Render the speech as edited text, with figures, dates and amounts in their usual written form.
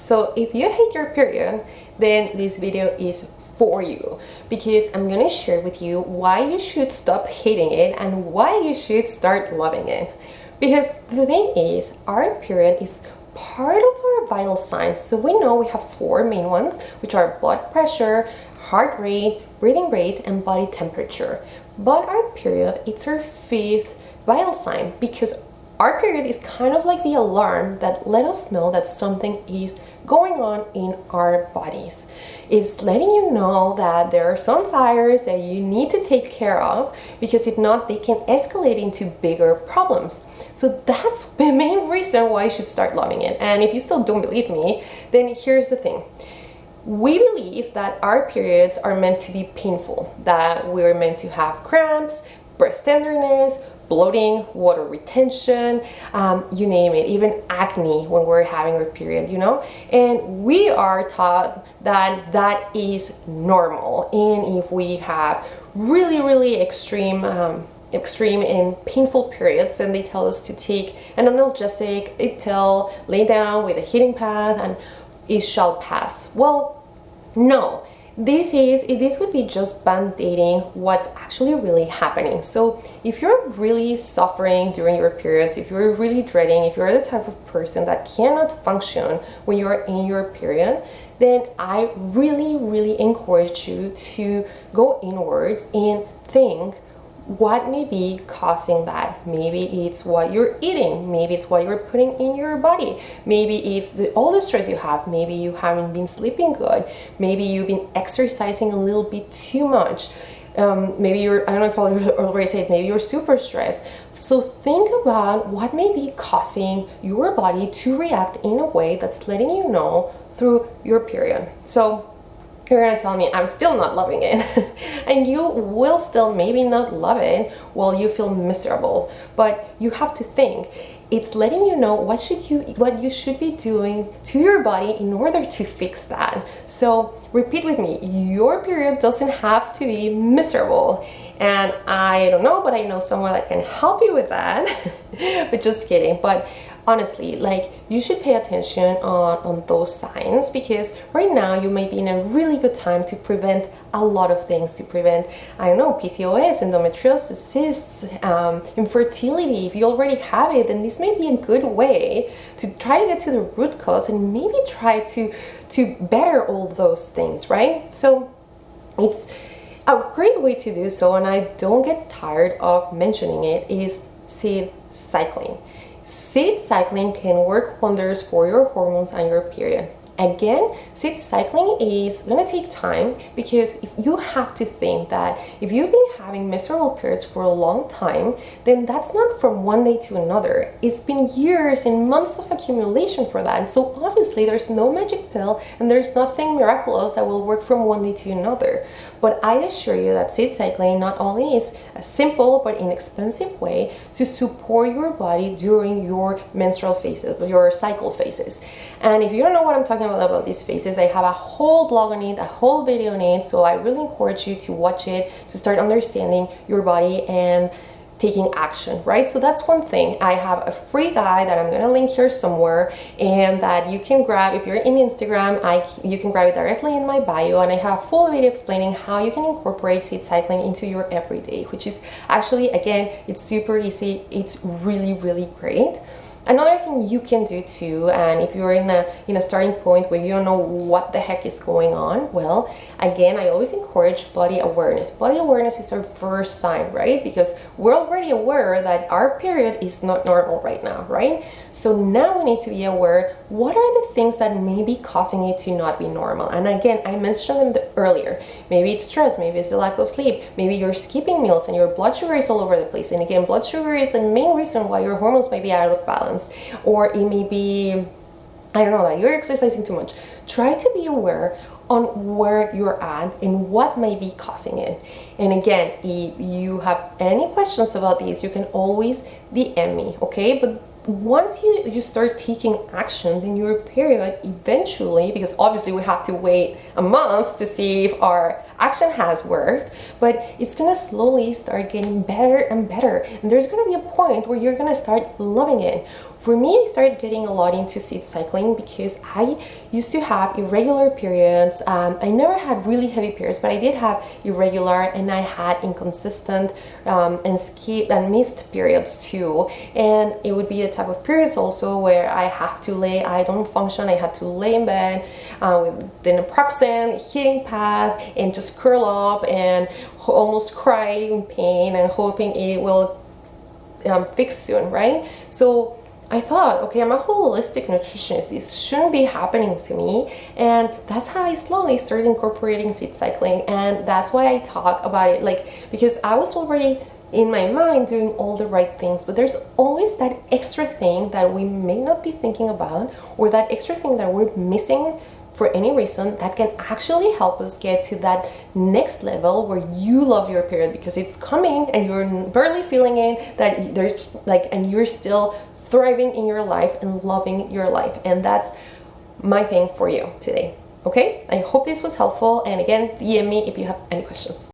So if you hate your period, then this video is for you, because I'm gonna share with you why you should stop hating it and why you should start loving it. Because the thing is, our period is part of our vital signs. So we know we have four main ones, which are blood pressure, heart rate, breathing rate, and body temperature. But our period, it's our fifth vital sign, because our period is kind of like the alarm that let us know that something is going on in our bodies. It's letting you know that there are some fires that you need to take care of, because if not, they can escalate into bigger problems. So that's the main reason why you should start loving it. And if you still don't believe me, then here's the thing. We believe that our periods are meant to be painful, that we're meant to have cramps, breast tenderness, bloating, water retention, you name it, even acne when we're having our period, you know? And we are taught that that is normal. And if we have really extreme and painful periods, then they tell us to take an analgesic, a pill, lay down with a heating pad, and it shall pass. Well, no. This would be just band-aiding what's actually really happening. So if you're really suffering during your periods, if you're really dreading, if you're the type of person that cannot function when you're in your period, then I really encourage you to go inwards and think what may be causing that. Maybe it's what you're eating, maybe it's what you're putting in your body, maybe it's all the stress you have, maybe you haven't been sleeping good, maybe you've been exercising a little bit too much, maybe you're, I don't know if I already said, maybe you're super stressed. So think about what may be causing your body to react in a way that's letting you know through your period. So you're gonna tell me I'm still not loving it, and you will still maybe not love it while you feel miserable. But you have to think, it's letting you know what you should be doing to your body in order to fix that. So repeat with me, your period doesn't have to be miserable. And I don't know, but I know someone that can help you with that. But just kidding. But honestly, like, you should pay attention on those signs, because right now you might be in a really good time to prevent a lot of things, to prevent, I don't know, PCOS, endometriosis, cysts, infertility. If you already have it, then this may be a good way to try to get to the root cause and maybe try to better all those things, right? So it's a great way to do so, and I don't get tired of mentioning it, is seed cycling. Seed cycling can work wonders for your hormones and your period. Again, seed cycling is gonna take time, because if you have to think that if you've been having miserable periods for a long time, then that's not from one day to another. It's been years and months of accumulation for that. And so obviously there's no magic pill and there's nothing miraculous that will work from one day to another. But I assure you that seed cycling not only is a simple but inexpensive way to support your body during your menstrual phases, your cycle phases. And if you don't know what I'm talking about these phases, I have a whole blog on it, a whole video on it, so I really encourage you to watch it to start understanding your body and taking action, right? So that's one thing. I have a free guide that I'm gonna link here somewhere, and that you can grab if you're in Instagram. You can grab it directly in my bio, and I have a full video explaining how you can incorporate seed cycling into your everyday, which is actually, again, it's super easy. It's really great. Another thing you can do too, and if you're in a starting point where you don't know what the heck is going on, well, again, I always encourage body awareness. Body awareness is our first sign, right? Because we're already aware that our period is not normal right now, right? So now we need to be aware, what are the things that may be causing it to not be normal? And again, I mentioned them earlier. Maybe it's stress, maybe it's the lack of sleep, maybe you're skipping meals and your blood sugar is all over the place. And again, blood sugar is the main reason why your hormones may be out of balance. Or it may be, I don't know, that you're exercising too much. Try to be aware on where you're at and what may be causing it. And again, if you have any questions about these, you can always DM me, okay? But once you start taking action, then your period eventually, because obviously we have to wait a month to see if our action has worked, but it's gonna slowly start getting better and better. And there's gonna be a point where you're gonna start loving it. for me, I started getting a lot into seed cycling because I used to have irregular periods. I never had really heavy periods, but I did have irregular, and I had inconsistent and skip and missed periods too. And it would be a type of periods also where I don't function, I had to lay in bed with the naproxen, heating pad, and just curl up and almost cry in pain and hoping it will fix soon, right? So I thought, okay, I'm a holistic nutritionist, this shouldn't be happening to me. And that's how I slowly started incorporating seed cycling, and that's why I talk about it, like, because I was already in my mind doing all the right things, but there's always that extra thing that we may not be thinking about, or that extra thing that we're missing for any reason, that can actually help us get to that next level where you love your period because it's coming and you're barely feeling it, that there's like, and you're still thriving in your life and loving your life. And that's my thing for you today. Okay, I hope this was helpful, and again, DM me if you have any questions.